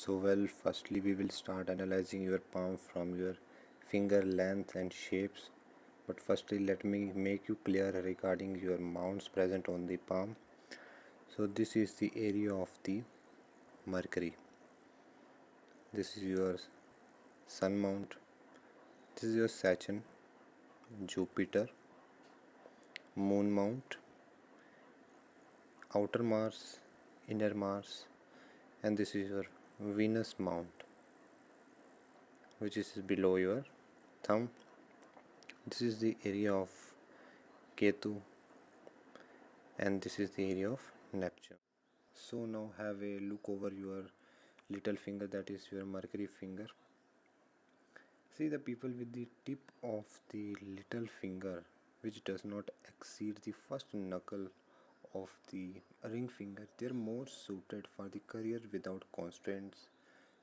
Firstly we will start analyzing your palm from your finger length and shapes. But firstly, let me make you clear regarding your mounts present on the palm. So this is the area of the Mercury. This is your Sun mount. This is your Saturn, Jupiter, Moon mount, outer Mars, inner Mars, and this is your Venus mount, which is below your thumb. This is the area of Ketu, and this is the area of Neptune. So now have a look over your little finger, that is your Mercury finger. See the people with the tip of the little finger which does not exceed the first knuckle of the ring finger, they are more suited for the career without constraints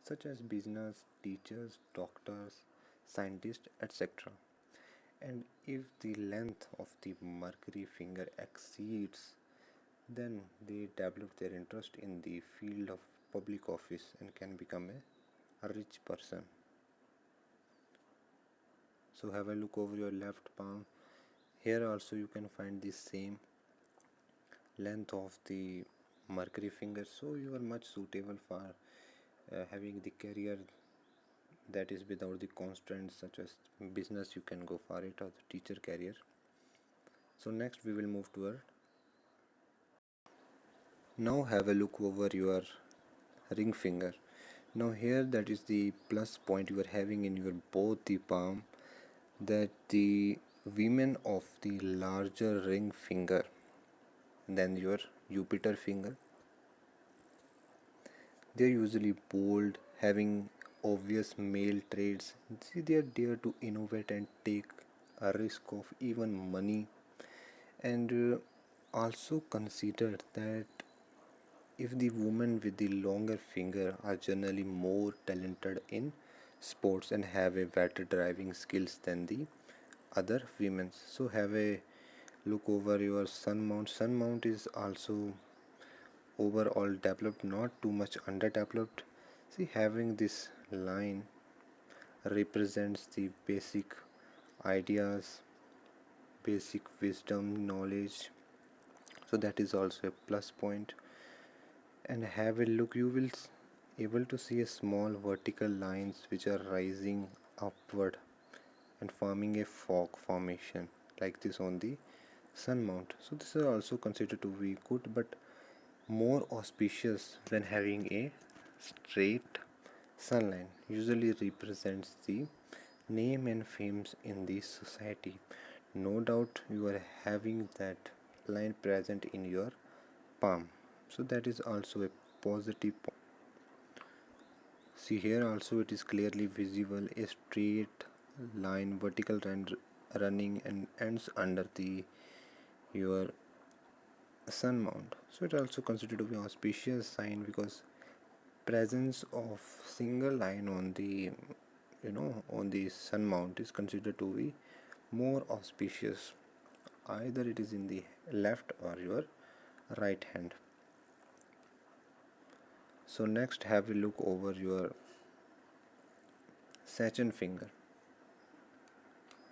such as business, teachers, doctors, scientists, etc. And if the length of the Mercury finger exceeds, then they develop their interest in the field of public office and can become a rich person. So have a look over your left palm. Here also you can find the same length of the Mercury finger, so you are much suitable for having the career that is without the constraints such as business. You can go for it, or the teacher career. So next we will move toward. Now have a look over your ring finger. Now here, that is the plus point you are having in your both the palm, that the women of the larger ring finger than your Jupiter finger, they are usually bold, having obvious male traits. See, they are dare to innovate and take a risk of even money, and also consider that if the women with the longer finger are generally more talented in sports and have a better driving skills than the other women. So have a look over your sun mount. Sun mount is also overall developed, not too much underdeveloped. See, having this line represents the basic ideas, basic wisdom, knowledge. So that is also a plus point. And have a look, you will able to see a small vertical lines which are rising upward and forming a fog formation like this on the sun mount. So this is also considered to be good, but more auspicious when having a straight sunline. Usually represents the name and fames in the society. No doubt you are having that line present in your palm, so that is also a positive point. See, here also it is clearly visible a straight line, vertical line running and ends under the your sun mount. So it also considered to be auspicious sign, because presence of single line on the on the sun mount is considered to be more auspicious, either it is in the left or your right hand. So next have a look over your Saturn finger.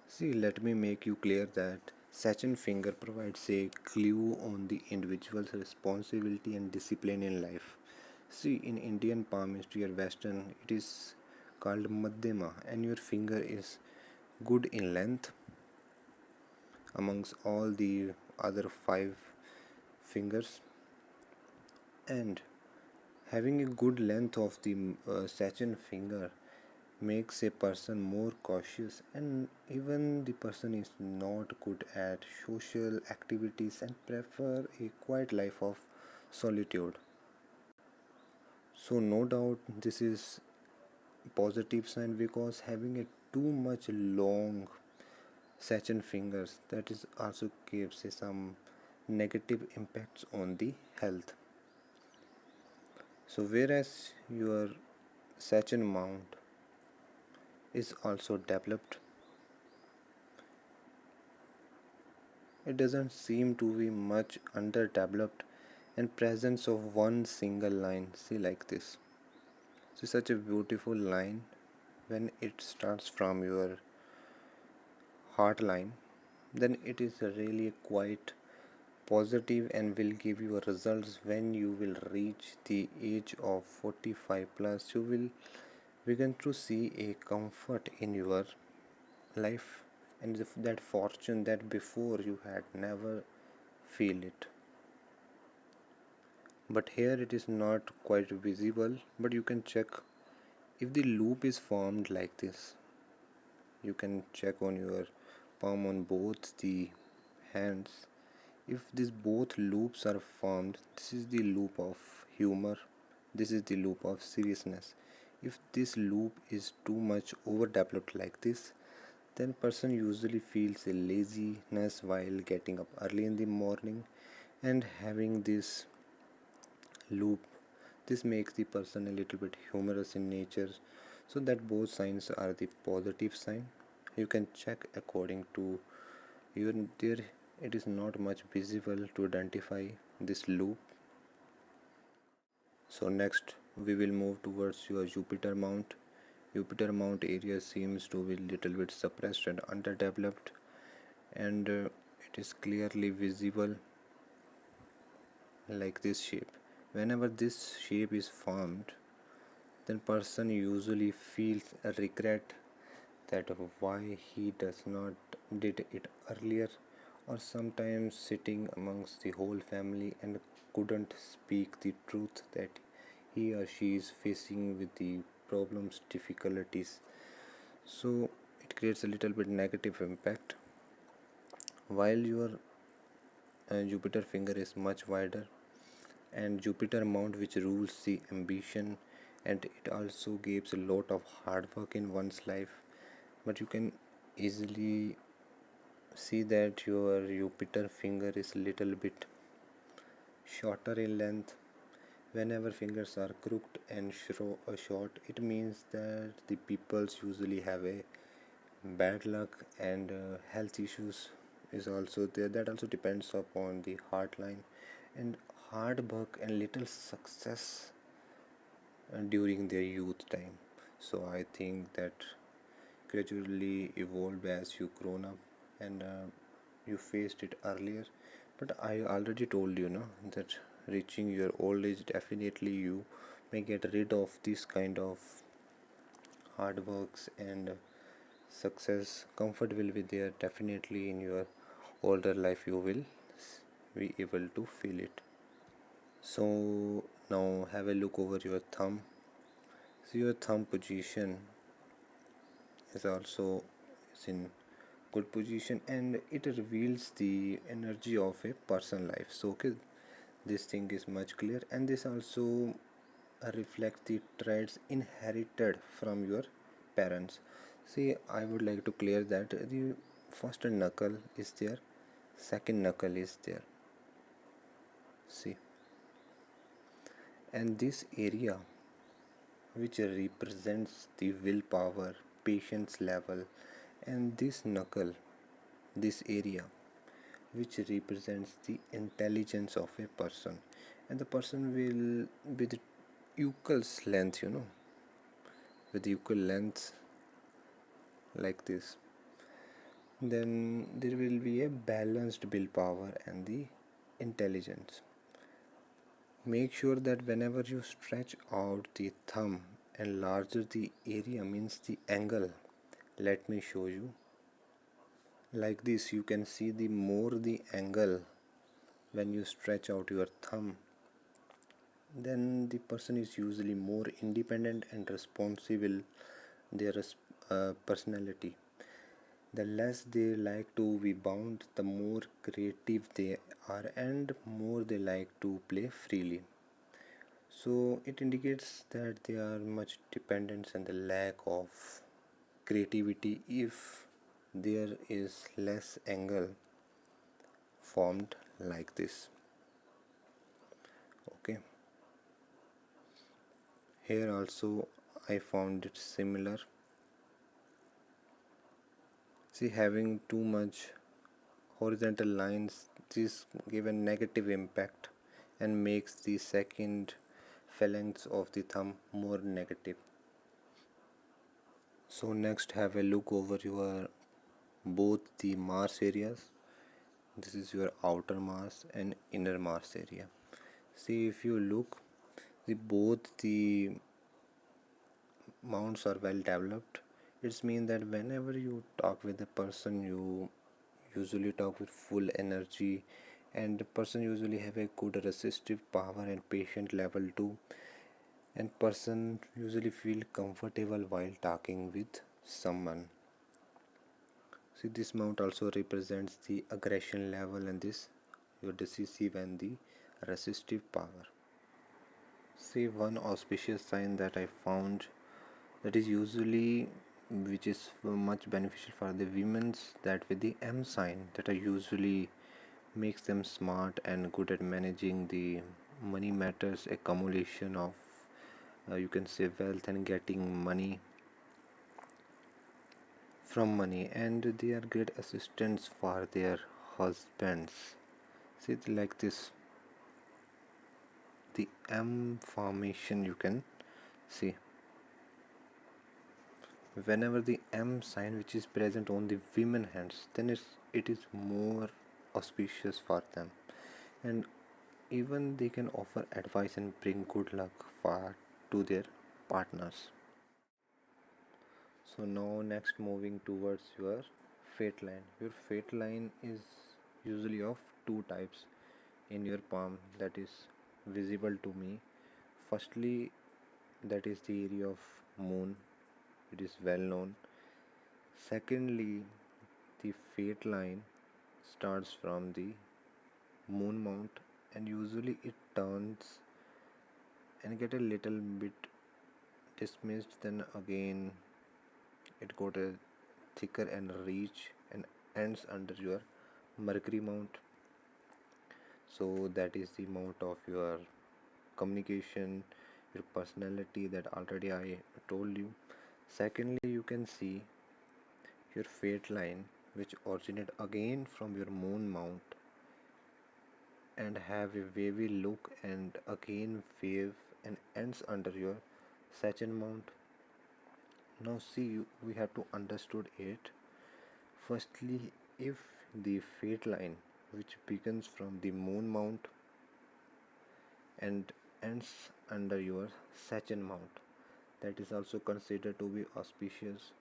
See, let me make you clear that Saturn finger provides a clue on the individual's responsibility and discipline in life. See, in Indian palmistry or Western, it is called Madhyama, and your finger is good in length amongst all the other five fingers, and having a good length of the Saturn finger makes a person more cautious, and even the person is not good at social activities and prefer a quiet life of solitude. So no doubt this is positive sign, because having a too much long Saturn fingers, that is also gives some negative impacts on the health. So whereas your Saturn mount is also developed, it doesn't seem to be much underdeveloped, and presence of one single line, see like this. So such a beautiful line when it starts from your heart line, then it is really quite positive and will give you results. When you will reach the age of 45 plus, you will begin to see a comfort in your life, and that fortune that before you had never feel it. But here it is not quite visible, but you can check if the loop is formed like this. You can check on your palm on both the hands. If these both loops are formed, this is the loop of humor, this is the loop of seriousness. If this loop is too much overdeveloped like this, then person usually feels a laziness while getting up early in the morning and having this loop. This makes the person a little bit humorous in nature, so that both signs are the positive sign. You can check according to even there it is not much visible to identify this loop. So next we will move towards your Jupiter mount. Jupiter mount area seems to be little bit suppressed and underdeveloped, and it is clearly visible like this shape. Whenever this shape is formed, then person usually feels a regret that why he does not did it earlier, or sometimes sitting amongst the whole family and couldn't speak the truth that he or she is facing with the problems, difficulties. So it creates a little bit negative impact. While your Jupiter finger is much wider, and Jupiter mount which rules the ambition, and it also gives a lot of hard work in one's life. But you can easily see that your Jupiter finger is a little bit shorter in length. Whenever fingers are crooked and short, it means that the peoples usually have a bad luck, and health issues is also there. That also depends upon the heart line, and hard work and little success during their youth time. So I think that gradually evolved as you grown up, and you faced it earlier. But I already told you, no, that reaching your old age, definitely you may get rid of this kind of hard works, and success comfort will be there definitely in your older life. You will be able to feel it. So now have a look over your thumb. So your thumb position is also is in good position, and it reveals the energy of a person life. So okay, this thing is much clear, and this also reflects the traits inherited from your parents. See, I would like to clear that the first knuckle is there, second knuckle is there. See, and this area which represents the willpower, patience level, and this knuckle, this area which represents the intelligence of a person, and the person will with equal length, with equal length like this, then there will be a balanced willpower and the intelligence. Make sure that whenever you stretch out the thumb, and larger the area means the angle, let me show you like this. You can see the more the angle when you stretch out your thumb, then the person is usually more independent and responsible. Their personality, the less they like to be bound, the more creative they are, and more they like to play freely. So it indicates that they are much dependence and the lack of creativity if there is less angle formed like this. Okay, here also I found it similar. See, having too much horizontal lines, this give a negative impact and makes the second phalanx of the thumb more negative. So next have a look over your both the Mars areas. This is your outer Mars and inner Mars area. See, if you look, both the mounts are well developed. It's mean that whenever you talk with a person, you usually talk with full energy, and the person usually have a good resistive power and patient level too, and person usually feel comfortable while talking with someone. See, this mount also represents the aggression level and this your decisive and the resistive power. See, one auspicious sign that I found that is usually which is much beneficial for the women's that with the M sign that are usually makes them smart and good at managing the money matters accumulation of you can say wealth and getting money from money, and they are great assistants for their husbands. See, like this, the M formation you can see whenever the M sign which is present on the women hands, then it is more auspicious for them, and even they can offer advice and bring good luck for to their partners. So now next moving towards your fate line. Your fate line is usually of two types in your palm that is visible to me. Firstly, that is the area of moon. It is well known. Secondly, the fate line starts from the moon mount, and usually it turns and get a little bit dismissed, then again it got a thicker and reach and ends under your mercury mount. So that is the mount of your communication, your personality that already I told you. Secondly, you can see your fate line which originate again from your moon mount and have a wavy look and again wave and ends under your Saturn mount. Now see, we have to understood it. Firstly, if the fate line which begins from the moon mount and ends under your Saturn mount, that is also considered to be auspicious,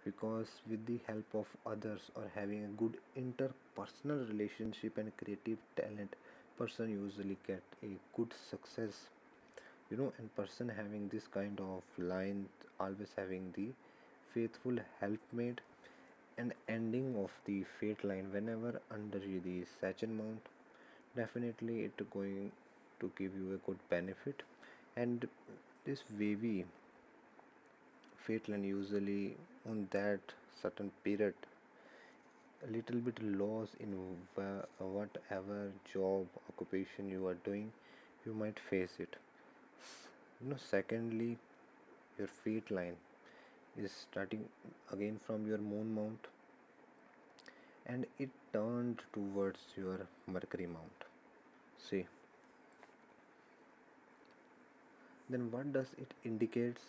because with the help of others or having a good interpersonal relationship and creative talent, person usually get a good success, and person having this kind of line always having the faithful helpmate and ending of the fate line whenever under the Saturn mount, definitely it going to give you a good benefit. And this wavy fate line usually on that certain period a little bit loss in whatever job occupation you are doing, you might face it. Secondly, your fate line is starting again from your moon mount and it turned towards your mercury mount. See, then what does it indicates?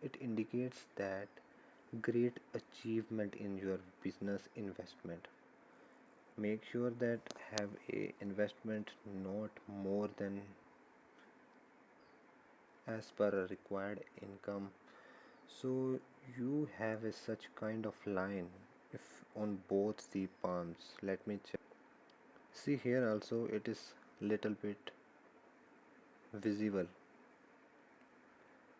It indicates that great achievement in your business investment. Make sure that have a investment not more than as per a required income. So you have a such kind of line if on both the palms. Let me check. See, here also it is little bit visible,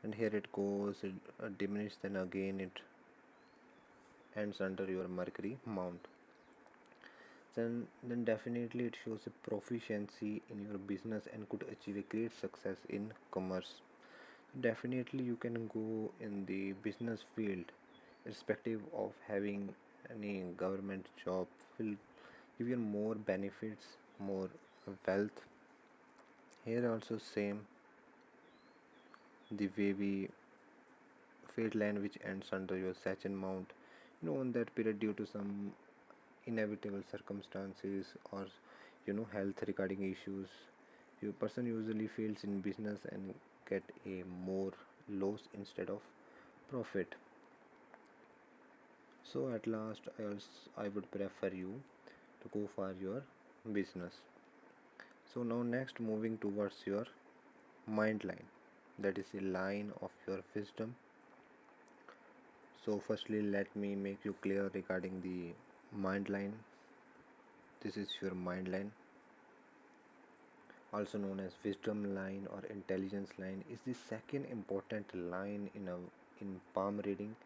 and here it goes, it diminishes, then again it ends under your mercury mount. Then definitely it shows a proficiency in your business and could achieve a great success in commerce. Definitely you can go in the business field irrespective of having any government job will give you more benefits, more wealth. Here also same, the wavy fate line which ends under your Saturn mount, on that period due to some inevitable circumstances or health regarding issues, your person usually fails in business and get a more loss instead of profit. So at last I would prefer you to go for your business. So now next moving towards your mind line, that is a line of your wisdom. So firstly let me make you clear regarding the mind line. This is your mind line, also known as wisdom line or intelligence line, is the second important line in palm reading.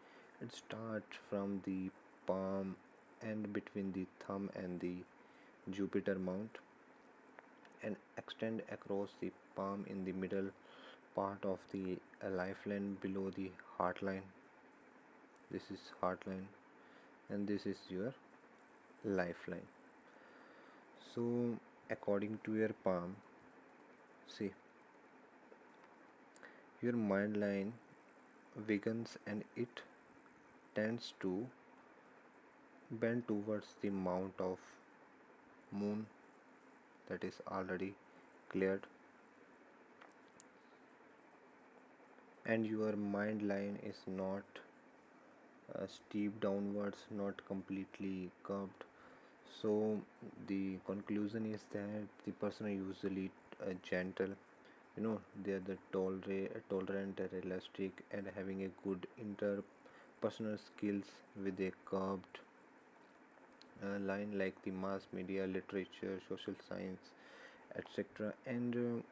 It starts from the palm and between the thumb and the Jupiter mount and extend across the palm in the middle part of the lifeline below the heart line. This is heart line and this is your lifeline. So according to your palm, see, your mind line weakens and it tends to bend towards the mount of moon that is already cleared, and your mind line is not steep downwards, not completely curved. So the conclusion is that the person are usually gentle, they are the tolerant and elastic and having a good interpersonal skills with a curved line like the mass media, literature, social science, etc. And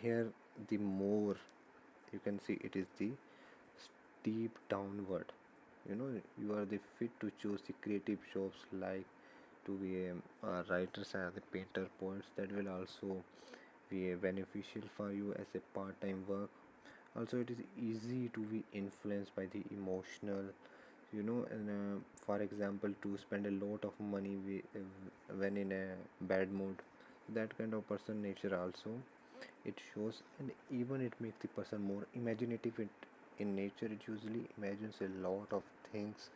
here the more you can see it is the steep downward. You are the fit to choose the creative jobs like to be a writers and the painter poets. That will also be beneficial for you as a part-time work. Also it is easy to be influenced by the emotional, and for example to spend a lot of money when in a bad mood. That kind of person nature also it shows, and even it makes the person more imaginative. In nature it usually imagines a lot of things.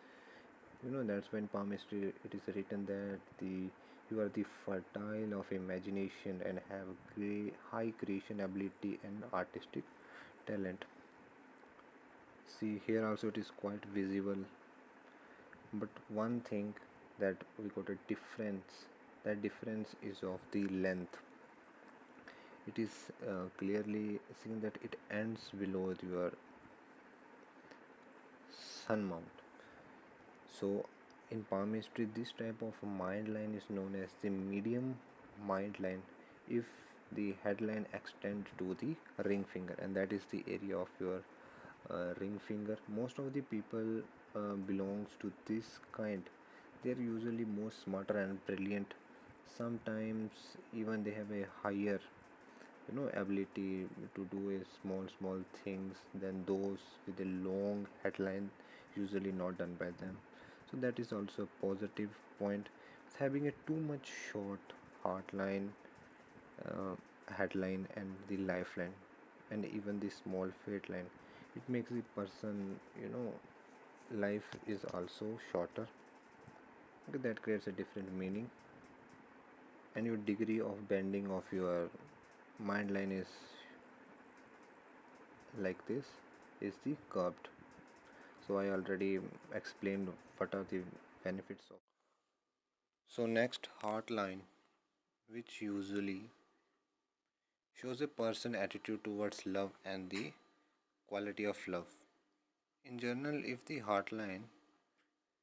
That's when palmistry it is written that the you are the fertile of imagination and have great high creation ability and artistic talent. See here also it is quite visible, but one thing that we got a difference, that difference is of the length. It is clearly seen that it ends below your sun mount. So in palmistry this type of mind line is known as the medium mind line if the headline extends to the ring finger, and that is the area of your ring finger. Most of the people belongs to this kind. They are usually more smarter and brilliant. Sometimes even they have a higher ability to do a small things than those with a long headline usually not done by them. So that is also a positive point. Having a too much short heartline, uh, headline and the lifeline and even the small fate line, it makes the person life is also shorter. Okay, that creates a different meaning, and your degree of bending of your mind line is like this, is the curved. So I already explained what are the benefits of. So next, heart line, which usually shows a person attitude towards love and the quality of love. In general, if the heart line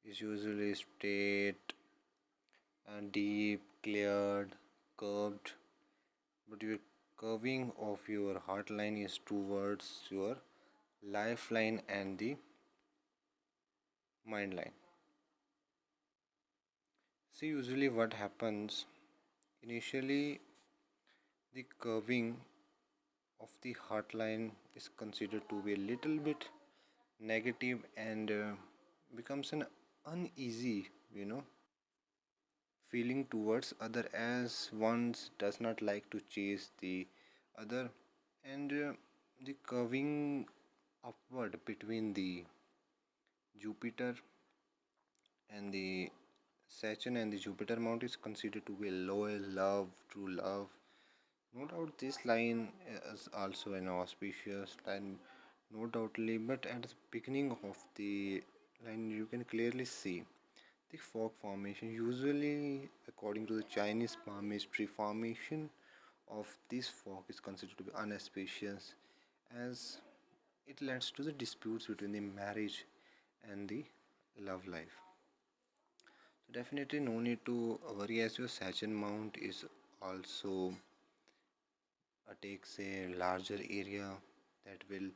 is usually straight and deep, cleared, curved, but your curving of your heart line is towards your lifeline and the mind line. See, usually what happens initially, the curving of the heart line is considered to be a little bit negative and becomes an uneasy, feeling towards other, as one does not like to chase the other, and the curving upward between the Jupiter and the Saturn and the Jupiter mount is considered to be loyal love, true love. No doubt this line is also an auspicious line, no doubtly, but at the beginning of the line you can clearly see the fog formation. Usually, according to the Chinese palmistry, formation of this fog is considered to be unauspicious as it leads to the disputes between the marriage and the love life. So definitely no need to worry as your Saturn mount is also takes a larger area that will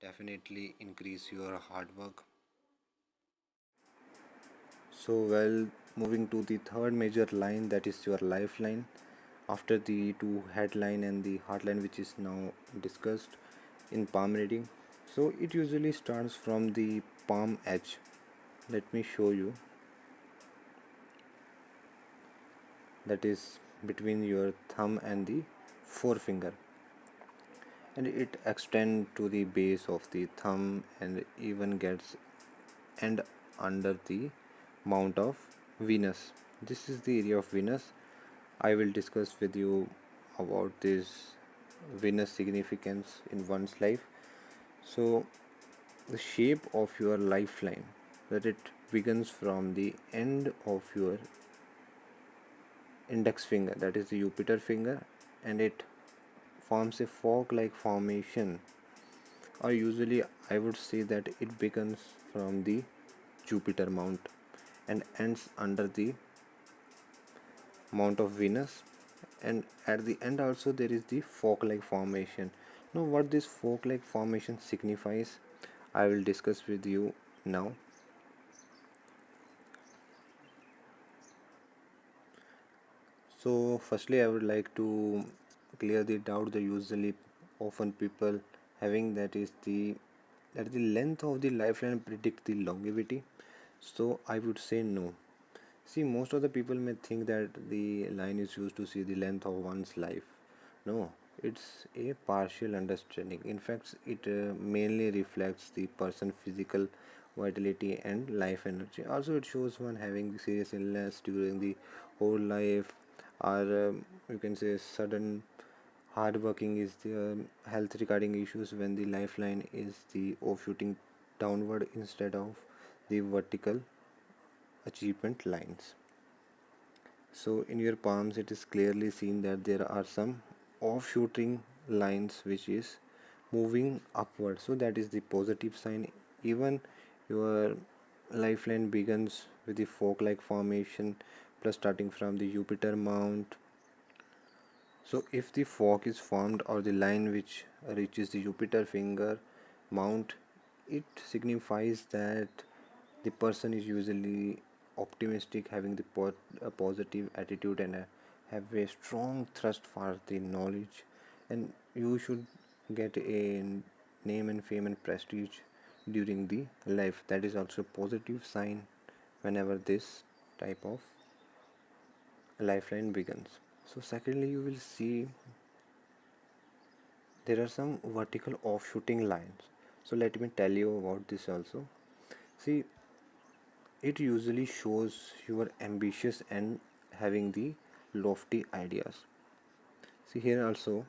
definitely increase your hard work. So well, moving to the third major line, that is your lifeline. After the two headline and the heartline, which is now discussed in palm reading, so it usually starts from the palm edge. Let me show you, that is between your thumb and the forefinger, and it extends to the base of the thumb and even gets and under the mount of Venus. This is the area of Venus. I will discuss with you about this Venus significance in one's life. So the shape of your lifeline, that it begins from the end of your index finger, that is the Jupiter finger, and it forms a fork like formation, or usually I would say that it begins from the Jupiter mount and ends under the mount of Venus, and at the end also there is the fork like formation. Now what this fork like formation signifies, I will discuss with you now. So firstly I would like to clear the doubt that usually often people having, that the length of the lifeline predict the longevity. So I would say no. See, most of the people may think that the line is used to see the length of one's life. No, it's a partial understanding. In fact, it mainly reflects the person's physical vitality and life energy. Also, it shows one having serious illness during the whole life, or you can say sudden hard working is the health regarding issues when the lifeline is the offshooting downward instead of the vertical achievement lines. So in your palms it is clearly seen that there are some offshooting lines which is moving upward, so that is the positive sign. Even your lifeline begins with the fork like formation plus starting from the Jupiter mount. So if the fork is formed or the line which reaches the Jupiter finger mount, it signifies that the person is usually optimistic, having a positive attitude, and have a strong thrust for the knowledge, and you should get a name and fame and prestige during the life. That is also a positive sign whenever this type of lifeline begins. So secondly, you will see there are some vertical offshooting lines. So let me tell you about this also. See, it usually shows you are ambitious and having the lofty ideas. See here also,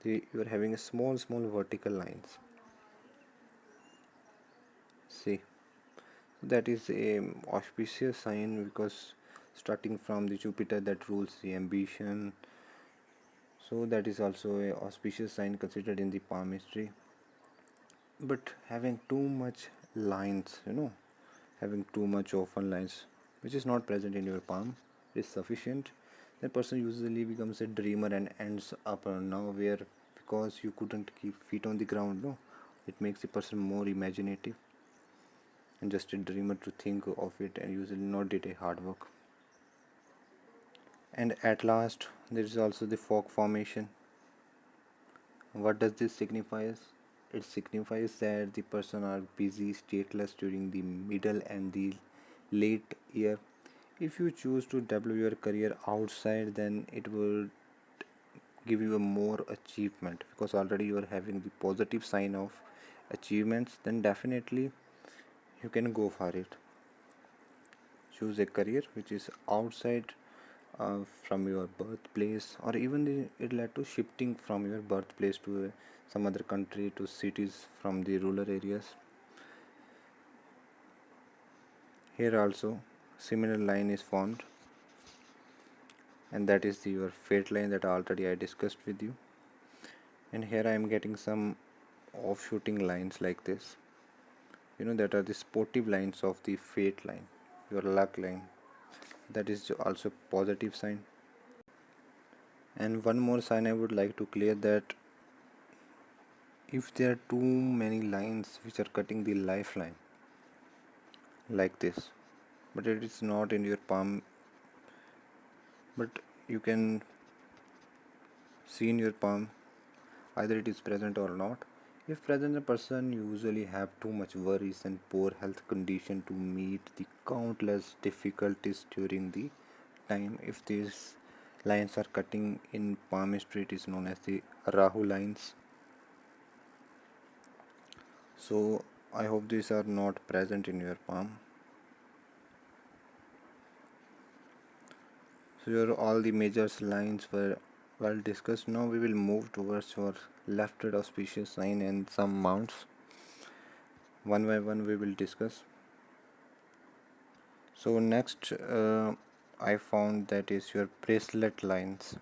you are having a small vertical lines. See, that is a auspicious sign because starting from the Jupiter that rules the ambition. So that is also a auspicious sign considered in the palmistry. But having too much lines, having too much open lines which is not present in your palm is sufficient. That person usually becomes a dreamer and ends up nowhere because you couldn't keep feet on the ground. No, it makes the person more imaginative and just a dreamer to think of it and usually not did a hard work. And at last there is also the fog formation. What does this signifies? It signifies that the person are busy, stateless during the middle and the late year. If you choose to develop your career outside, then it will give you a more achievement because already you are having the positive sign of achievements. Then definitely you can go for it. Choose a career which is outside from your birthplace, or even it led to shifting from your birthplace to some other country, to cities from the rural areas. Here also similar line is formed, and that is your fate line that already I discussed with you. And here I am getting some offshooting lines like this, that are the sportive lines of the fate line, your luck line. That is also positive sign. And one more sign I would like to clear, that if there are too many lines which are cutting the lifeline like this, but it is not in your palm, but you can see in your palm either it is present or not. If present, the person usually have too much worries and poor health condition to meet the countless difficulties during the time. If these lines are cutting in palm street, is known as the Rahu lines. So I hope these are not present in your palm. So your all the major lines were well discussed. Now we will move towards your left-hand auspicious sign and some mounts. One by one we will discuss. So next, I found that is your bracelet lines,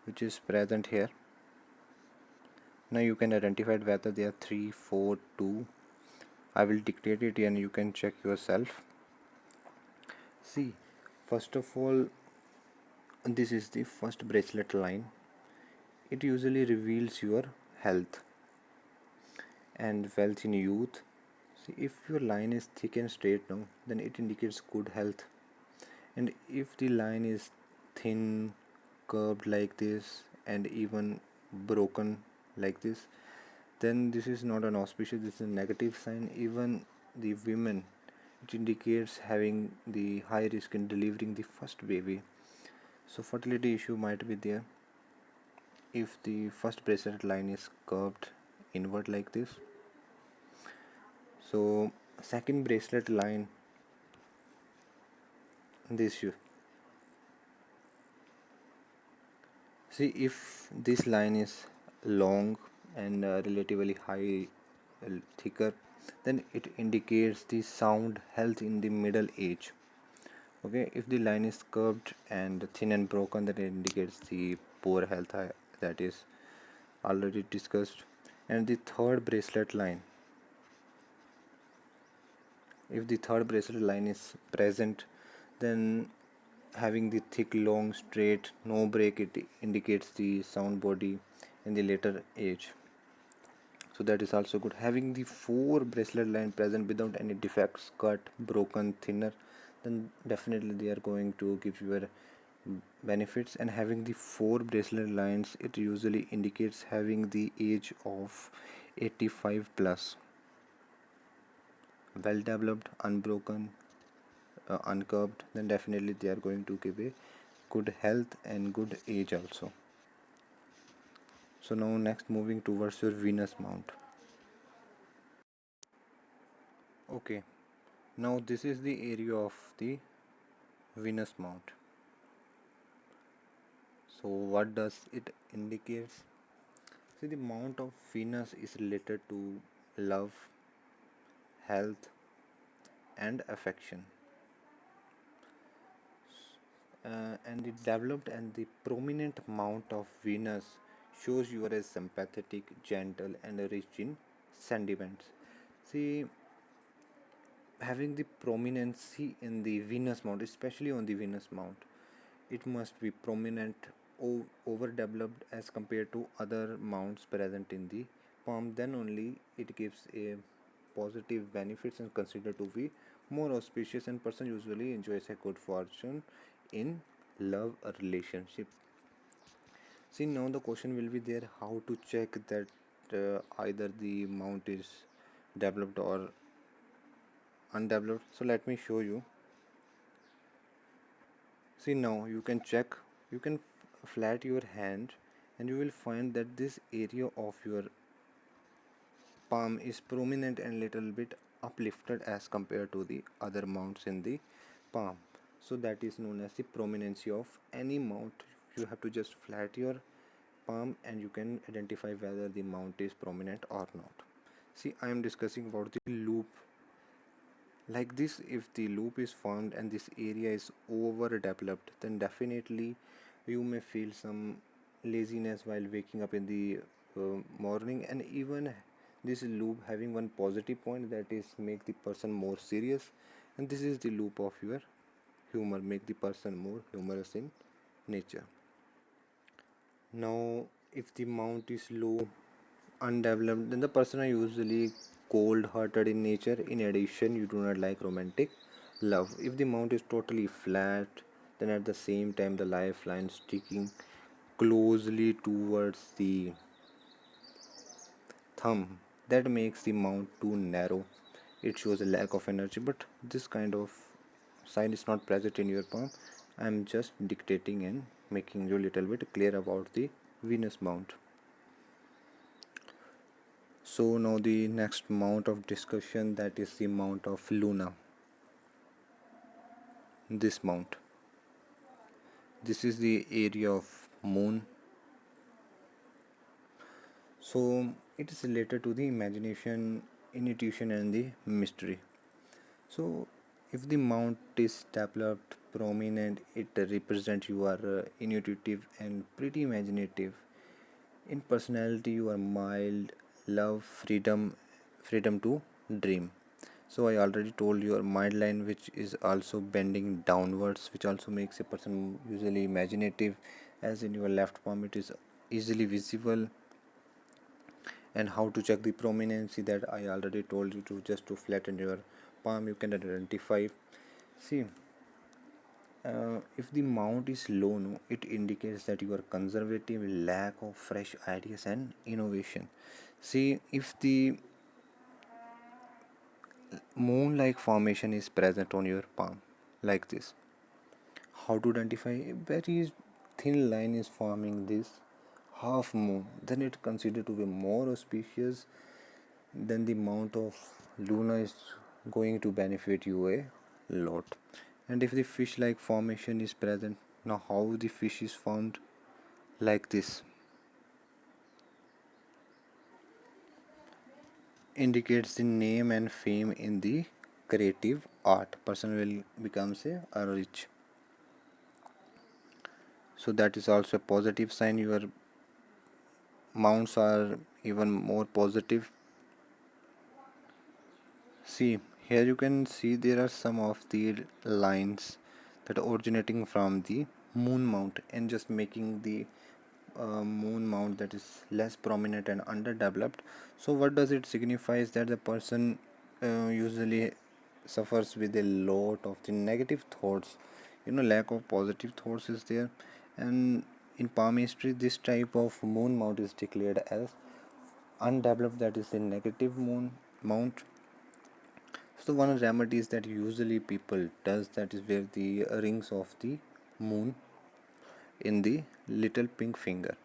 which is present here. Now you can identify whether they are 3, 4, 2. I will dictate it and you can check yourself. See, first of all, this is the first bracelet line. It usually reveals your health and wealth in youth. See, if your line is thick and straight now, then it indicates good health. And if the line is thin, curved like this, and even broken like this, then this is not an auspicious, this is a negative sign. Even the women, it indicates having the high risk in delivering the first baby. So fertility issue might be there if the first bracelet line is curved inward like this. So second bracelet line, this you see, if this line is long and relatively high, thicker, then it indicates the sound health in the middle age. Okay, if the line is curved and thin and broken, then it indicates the poor health, that is already discussed. And the third bracelet line, if the third bracelet line is present, then having the thick, long, straight, no break, it indicates the sound body in the later age. So that is also good. Having the four bracelet line present without any defects, cut, broken, thinner, then definitely they are going to give you a benefits. And having the four bracelet lines, it usually indicates having the age of 85 plus, well developed, unbroken, uncurved, then definitely they are going to give a good health and good age also. So now next, moving towards your Venus mount. Okay, now this is the area of the Venus mount. So what does it indicates? See, the mount of Venus is related to love, health, and affection. And the developed and the prominent mount of Venus shows you are as sympathetic, gentle, and rich in sentiments. See, having the prominency in the Venus mount, especially on the Venus mount, it must be prominent, overdeveloped as compared to other mounts present in the palm. Then only it gives a positive benefits and considered to be more auspicious, and person usually enjoys a good fortune in love or relationship. See, now the question will be there, how to check that either the mount is developed or undeveloped. So let me show you. See, now you can check, you can flat your hand, and you will find that this area of your palm is prominent and little bit uplifted as compared to the other mounts in the palm. So that is known as the prominency of any mount. You have to just flat your palm and you can identify whether the mount is prominent or not. See, I am discussing about the loop. Like this, if the loop is formed and this area is overdeveloped, then definitely you may feel some laziness while waking up in the morning. And even this loop having one positive point, that is make the person more serious, and this is the loop of your humor, make the person more humorous in nature. Now, if the mount is low, undeveloped, then the person are usually cold hearted in nature. In addition, you do not like romantic love. If the mount is totally flat, then at the same time the lifeline sticking closely towards the thumb, that makes the mount too narrow. It shows a lack of energy, but this kind of sign is not present in your palm. I am just dictating and making you a little bit clear about the Venus mount. So now the next mount of discussion, that is the mount of Luna. This mount. This is the area of moon. So it is related to the imagination, intuition and the mystery. So if the mount is developed, prominent, it represents you are intuitive and pretty imaginative. In personality, you are mild, love, freedom to dream. So I already told your mind line, which is also bending downwards, which also makes a person usually imaginative, as in your left palm it is easily visible. And how to check the prominency, that I already told you, to just to flatten your palm you can identify. See, if the mount is low, no, it indicates that you are conservative, lack of fresh ideas and innovation. See, if the moon like formation is present on your palm like this, how to identify? A very thin line is forming this half moon, then it considered to be more auspicious. Then the amount of Luna is going to benefit you a lot. And if the fish like formation is present, now how the fish is formed like this indicates the name and fame in the creative art. Person will becomes a rich. So that is also a positive sign. Your mounts are even more positive. See, here you can see there are some of the lines that are originating from the moon mount and just making the moon mount that is less prominent and underdeveloped. So what does it signify is that the person usually suffers with a lot of the negative thoughts. Lack of positive thoughts is there. And in palm history, this type of moon mount is declared as undeveloped, that is the negative moon mount. So one remedies that usually people does, that is wear the rings of the moon in the little pink finger.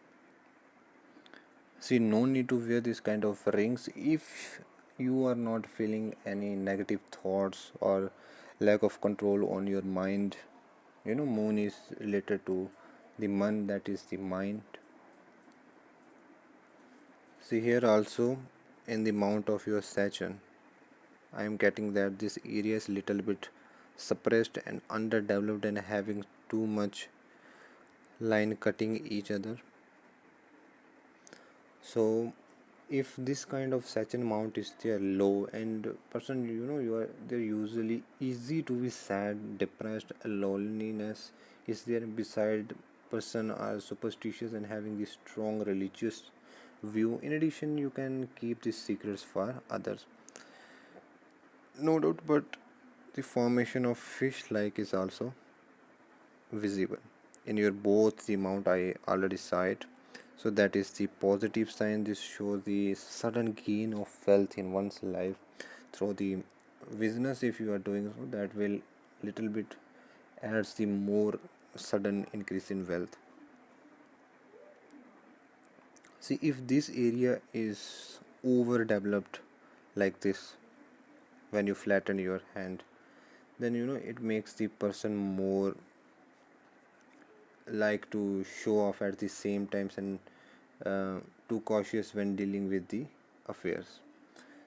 See, no need to wear this kind of rings if you are not feeling any negative thoughts or lack of control on your mind. Moon is related to the month, that is the mind. See here also in the mount of your Saturn, I am getting that this area is little bit suppressed and underdeveloped and having too much line cutting each other. So if this kind of Saturn mount is there low, and person, they're usually easy to be sad, depressed, loneliness is there beside. Person are superstitious and having this strong religious view. In addition, you can keep these secrets for others, no doubt. But the formation of fish like is also visible in your both the mount, I already saw it. So that is the positive sign. This shows the sudden gain of wealth in one's life through the business. If you are doing so, that will little bit adds the more sudden increase in wealth. See, if this area is overdeveloped like this, when you flatten your hand, then it makes the person more like to show off at the same times, and too cautious when dealing with the affairs.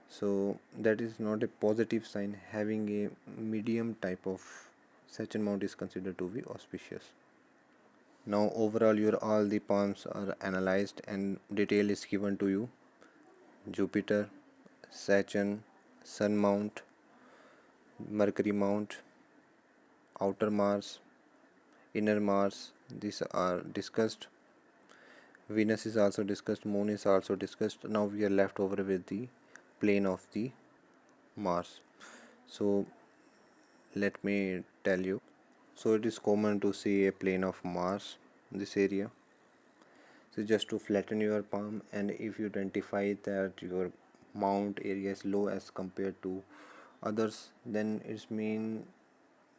So that is not a positive sign. Having a medium type of such amount is considered to be auspicious. Now overall your all the palms are analyzed and detail is given to you. Jupiter, Saturn, Sun mount, Mercury mount, outer Mars, inner Mars, these are discussed. Venus is also discussed, Moon is also discussed. Now we are left over with the plane of the Mars. So let me tell you. So it is common to see a plane of Mars in this area. So just to flatten your palm, and if you identify that your mount area is low as compared to others, then it's mean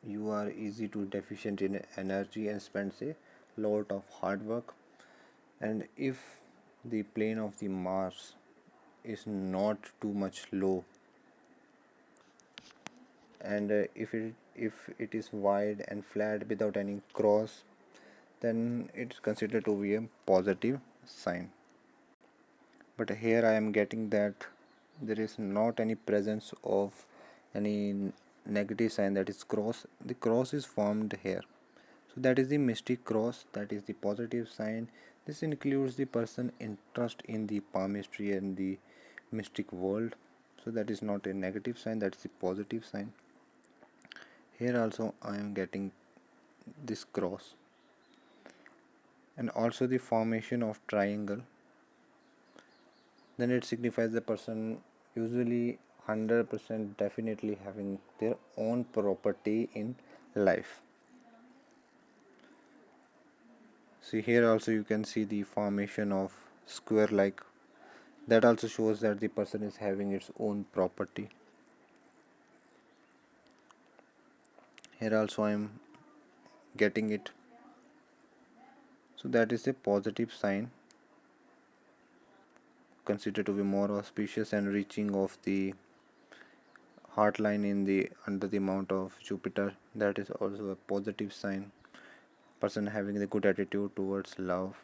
you are easy to deficient in energy and spends a lot of hard work. And if the plane of the Mars is not too much low, and if it is wide and flat without any cross, then it's considered to be a positive sign. But here I am getting that there is not any presence of any negative sign, that is cross. The cross is formed here, so that is the mystic cross, that is the positive sign. This includes the person interest in the palmistry and the mystic world, so that is not a negative sign, that is the positive sign. Here also I am getting this cross, and also the formation of triangle, then it signifies the person usually 100% definitely having their own property in life. See here also you can see the formation of square like, that also shows that the person is having its own property. Here also I am getting it, so that is a positive sign, considered to be more auspicious, and reaching of the heart line in the under the mount of Jupiter, that is also a positive sign. Person having the good attitude towards love.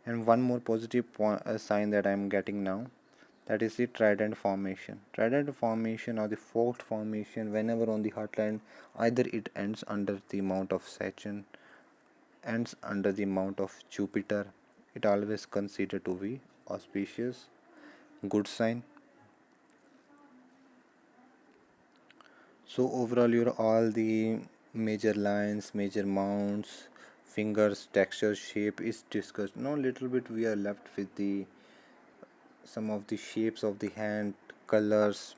And one more positive sign that I'm getting now, that is the trident formation. Trident formation or the forked formation, whenever on the heartland, either it ends under the mount of Saturn, ends under the mount of Jupiter, it always considered to be auspicious, good sign. So overall, your all the major lines, major mounts, fingers, texture, shape is discussed. Now little bit we are left with the some of the shapes of the hand, colors.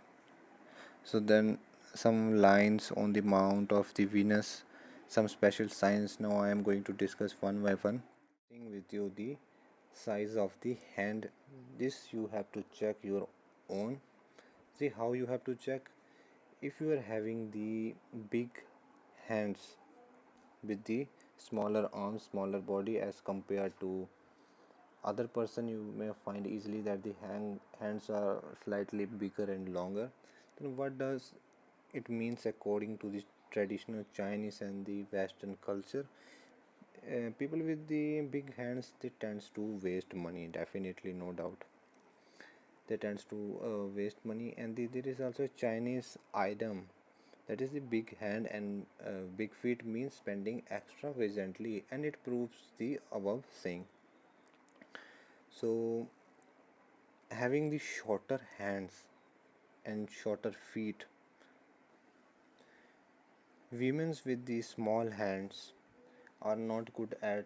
So then some lines on the mount of the Venus, some special signs. Now I am going to discuss one by one. With you the size of the hand. This you have to check your own. See how you have to check. If you are having the big hands with the smaller arms, smaller body as compared to other person, you may find easily that the hands are slightly bigger and longer. Then what does it means according to the traditional Chinese and the Western culture? People with the big hands, they tends to waste money, definitely, no doubt. They tends to waste money, and there is also a Chinese item, that is the big hand and big feet means spending extravagantly, and it proves the above saying. So having the shorter hands and shorter feet, women with the small hands are not good at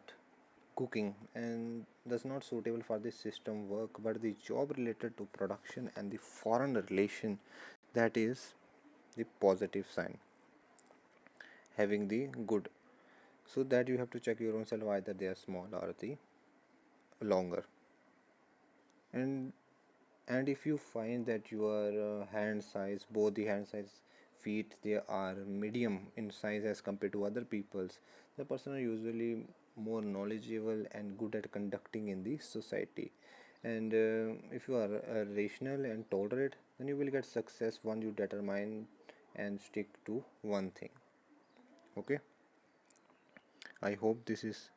cooking and thus not suitable for the system work, but the job related to production and the foreign relation, that is the positive sign, having the good. So that you have to check your own self either they are small or the longer. And if you find that your hand size, both the hand size, feet, they are medium in size as compared to other people's, the person are usually more knowledgeable and good at conducting in the society. And if you are rational and tolerate, then you will get success once you determine and stick to one thing. Okay, I hope this is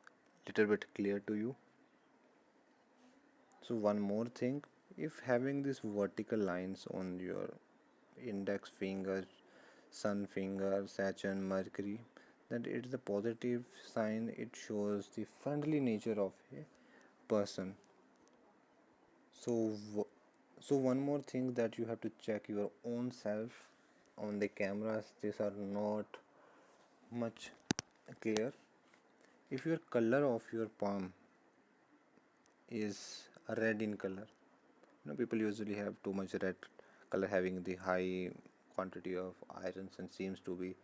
little bit clear to you. So one more thing, if having these vertical lines on your index finger, sun finger, Saturn, Mercury, then it's a positive sign. It shows the friendly nature of a person. So, so one more thing that you have to check your own self on the cameras. These are not much clear. If your color of your palm is red in color, people usually have too much red color, having the high quantity of irons and seems to be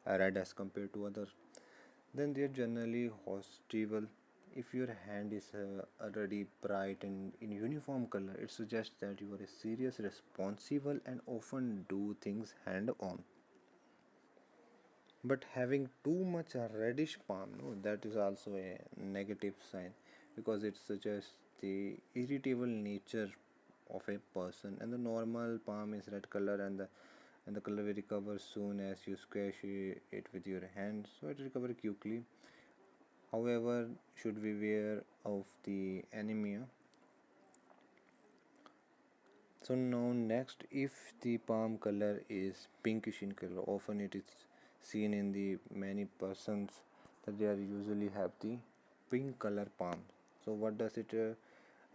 red as compared to others, then they are generally hospitable. If your hand is already bright and in uniform color, it suggests that you are a serious, responsible, and often do things hand on. But having too much reddish palm, no, that is also a negative sign, because it suggests the irritable nature of a person. And the normal palm is red color, and the color will recover soon as you squash it with your hand, so it recover quickly. However, should we aware of the anemia. So now next, if the palm color is pinkish in color, often it is seen in the many persons that they are usually have the pink color palm. So what does it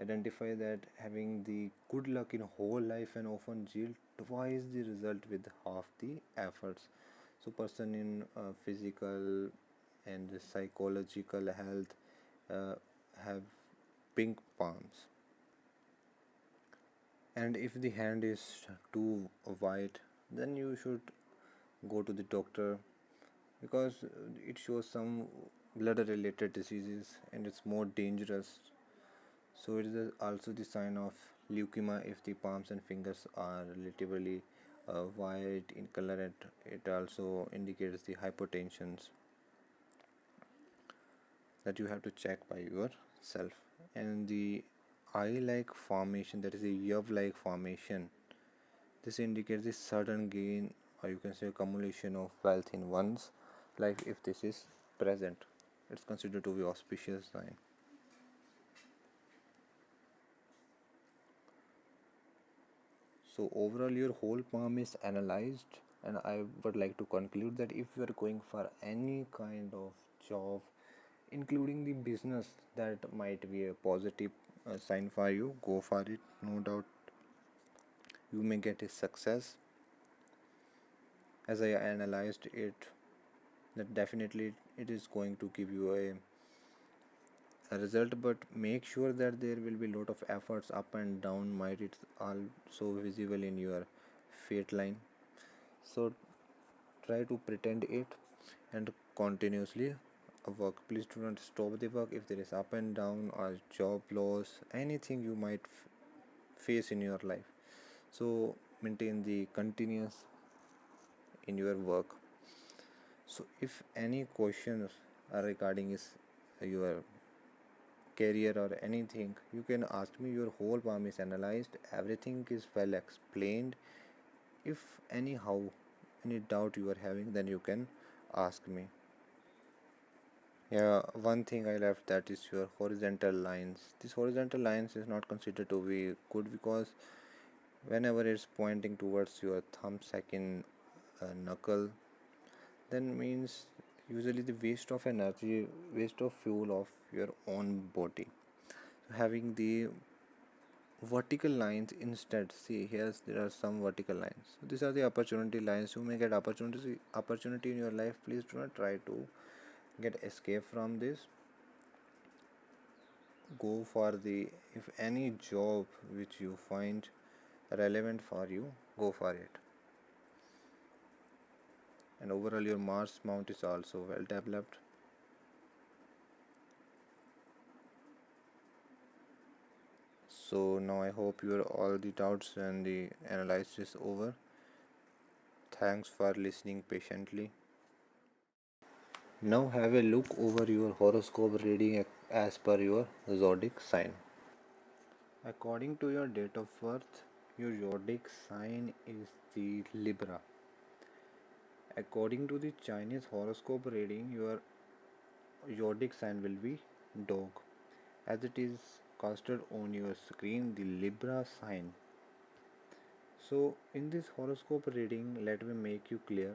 identify? That having the good luck in whole life and often yield twice the result with half the efforts. So person in physical and psychological health uh, have pink palms. And if the hand is too white, then you should go to the doctor, because it shows some blood related diseases and it's more dangerous. So it is also the sign of leukemia if the palms and fingers are relatively white in color, and it also indicates the hypertensions that you have to check by yourself. And the eye like formation, that is a yub like formation, this indicates a sudden gain, or you can say accumulation of wealth in one's life. If this is present, it's considered to be auspicious sign. So overall, your whole palm is analyzed, and I would like to conclude that if you are going for any kind of job, including the business, that might be a positive sign for you. Go for it. No doubt, you may get a success. As I analyzed it, that definitely it is going to give you a result, but make sure that there will be lot of efforts up and down, might it's also visible in your fate line. So try to pretend it and continuously work. Please do not stop the work if there is up and down or job loss, anything you might face in your life. So maintain the continuous in your work. So if any questions are regarding is your career or anything, you can ask me. Your whole palm is analyzed, everything is well explained. If anyhow any doubt you are having, then you can ask me. Yeah, one thing I left, that is your horizontal lines. This horizontal lines is not considered to be good, because whenever it's pointing towards your thumb, second knuckle, then means usually the waste of energy, waste of fuel of your own body. Having the vertical lines instead, see here there are some vertical lines, so these are the opportunity lines. You may get opportunity in your life. Please do not try to get escape from this. Go for the, if any job which you find relevant for you, go for it. And overall your Mars mount is also well developed. So now I hope your all the doubts and the analysis over. Thanks for listening patiently. Now have a look over your horoscope reading as per your zodiac sign. According to your date of birth, your zodiac sign is the Libra. According to the Chinese horoscope reading, your zodiac sign will be dog. As it is casted on your screen, the Libra sign. So, in this horoscope reading, let me make you clear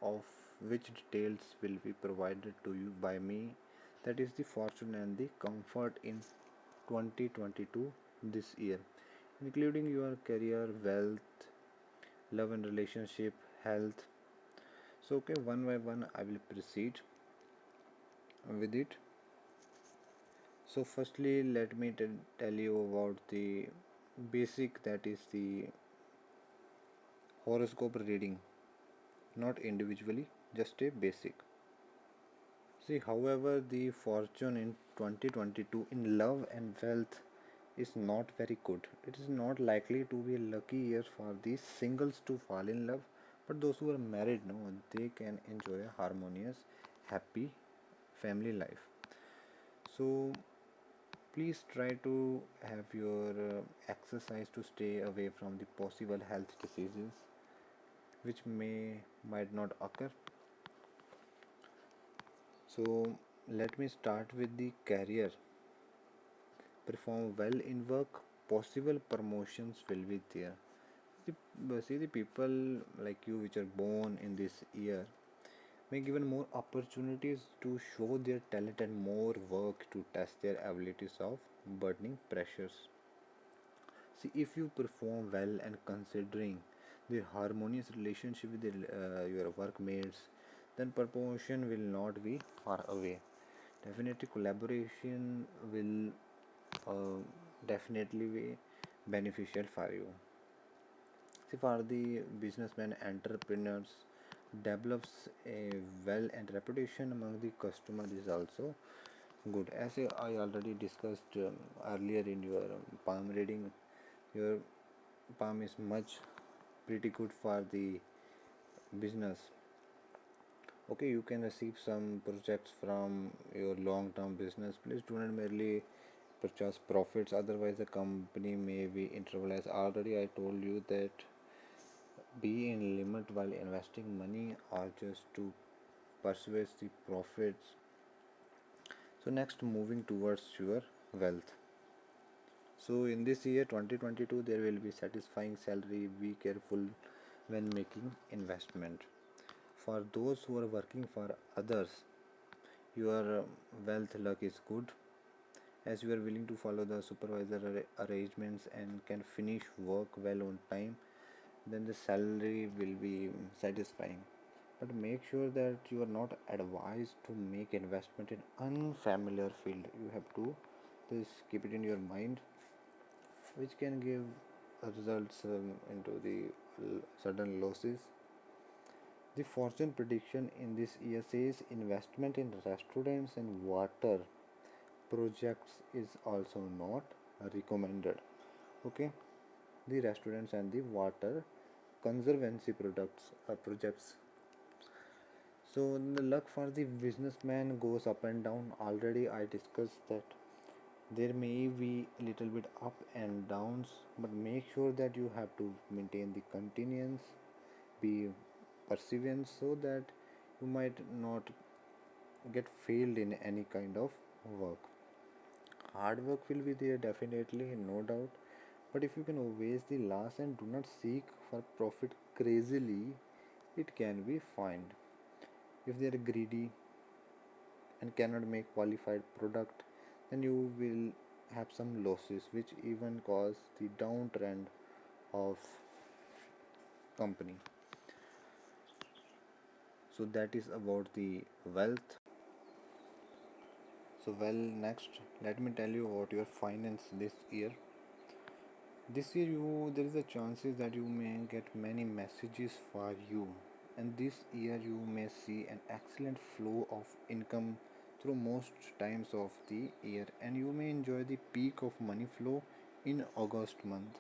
of which details will be provided to you by me, that is the fortune and the comfort in 2022 this year, including your career, wealth, love and relationship, health. So, okay, one by one, I will proceed with it. So, firstly, let me tell you about the basic, that is the horoscope reading, not individually, just a basic. See, however, the fortune in 2022 in love and wealth is not very good. It is not likely to be a lucky year for the singles to fall in love, but those who are married, no, they can enjoy a harmonious, happy family life. So, please try to have your exercise to stay away from the possible health diseases which might not occur. So, let me start with the career. Perform well in work, possible promotions will be there. See the people like you which are born in this year may given more opportunities to show their talent and more work to test their abilities of burdening pressures. See, if you perform well and considering the harmonious relationship with your workmates, then promotion will not be far away. Definitely, collaboration will definitely be beneficial for you. See, for the businessmen, entrepreneurs, develops a well and reputation among the customer is also good. As I already discussed earlier in your palm reading, your palm is much pretty good for the business. Okay, you can receive some projects from your long-term business. Please do not merely purchase profits, otherwise the company may be in trouble. As already I told you that be in limit while investing money or just to pursue the profits. So next, moving towards your wealth. So in this year 2022 there will be satisfying salary. Be careful when making investment. For those who are working for others, your wealth luck is good, as you are willing to follow the supervisor arrangements and can finish work well on time, then the salary will be satisfying. But make sure that you are not advised to make investment in unfamiliar field. You have to just keep it in your mind, which can give results into the sudden losses. The fortune prediction in this year says investment in restaurants and water projects is also not recommended. Okay, the restaurants and the water conservancy projects. So the luck for the businessman goes up and down. Already I discussed that there may be a little bit up and downs, but make sure that you have to maintain the continuance, be perseverance, so that you might not get failed in any kind of work. Hard work will be there definitely, no doubt, but if you can always the last and do not seek for profit crazily, it can be fine. If they are greedy and cannot make qualified product, then you will have some losses which even cause the downtrend of company. So that is about the wealth. So well, next let me tell you about your finance this year. This year you there is a chances that you may get many messages for you, and this year you may see an excellent flow of income through most times of the year, and you may enjoy the peak of money flow in August month.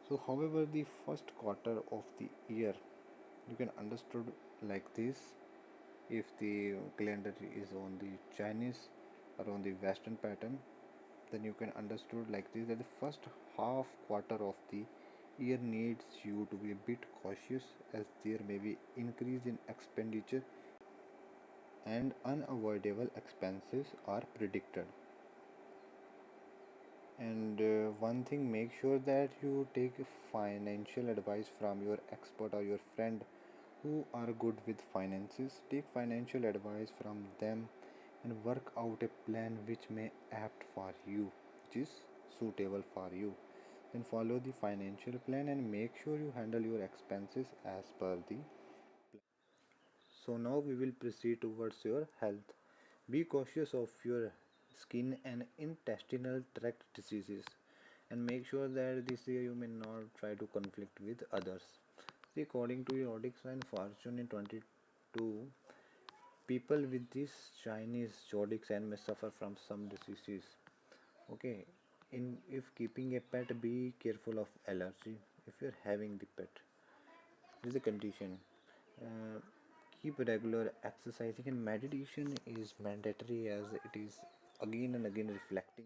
So however, the first quarter of the year you can understood like this. If the calendar is on the Chinese or on the Western pattern, then you can understood like this, that the first half quarter of the year needs you to be a bit cautious, as there may be increase in expenditure and unavoidable expenses are predicted. And one thing, make sure that you take financial advice from your expert or your friend who are good with finances. Take financial advice from them and work out a plan which may apt for you, which is suitable for you. Then follow the financial plan and make sure you handle your expenses as per the. So now we will proceed towards your health. Be cautious of your skin and intestinal tract diseases, and make sure that this year you may not try to conflict with others. See, according to your zodiac sign fortune in 22, people with this Chinese zodiac sign may suffer from some diseases. Okay, in if keeping a pet, be careful of allergy. If you're having the pet, this is a condition. Uh, Keep regular exercising, and meditation is mandatory, as it is again and again reflecting.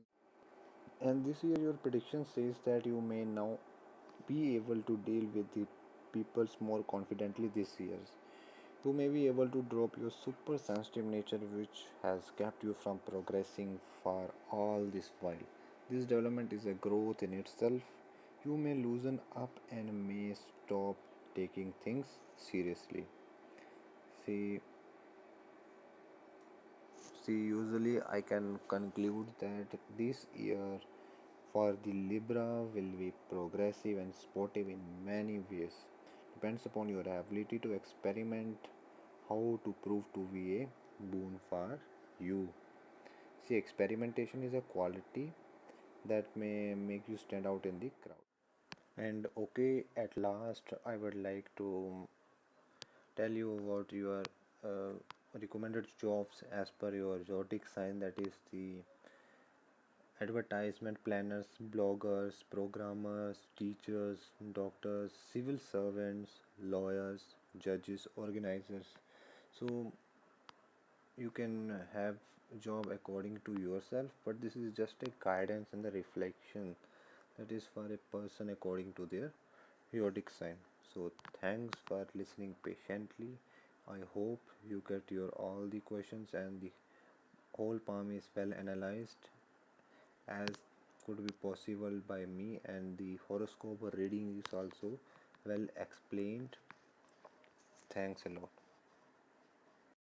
And this year, your prediction says that you may now be able to deal with the peoples more confidently this year. You may be able to drop your super sensitive nature, which has kept you from progressing for all this while. This development is a growth in itself. You may loosen up and may stop taking things seriously. See, usually I can conclude that this year for the Libra will be progressive and sportive in many ways. Depends upon your ability to experiment how to prove to be a boon for you. See, experimentation is a quality that may make you stand out in the crowd. And okay, at last, I would like to tell you about your uh, recommended jobs as per your zodiac sign, that is the advertisement planners, bloggers, programmers, teachers, doctors, civil servants, lawyers, judges, organizers. So you can have job according to yourself, but this is just a guidance and the reflection that is for a person according to their zodiac sign. So thanks for listening patiently. I hope you get your all the questions and the whole palm is well analyzed as could be possible by me, and the horoscope reading is also well explained. Thanks a lot.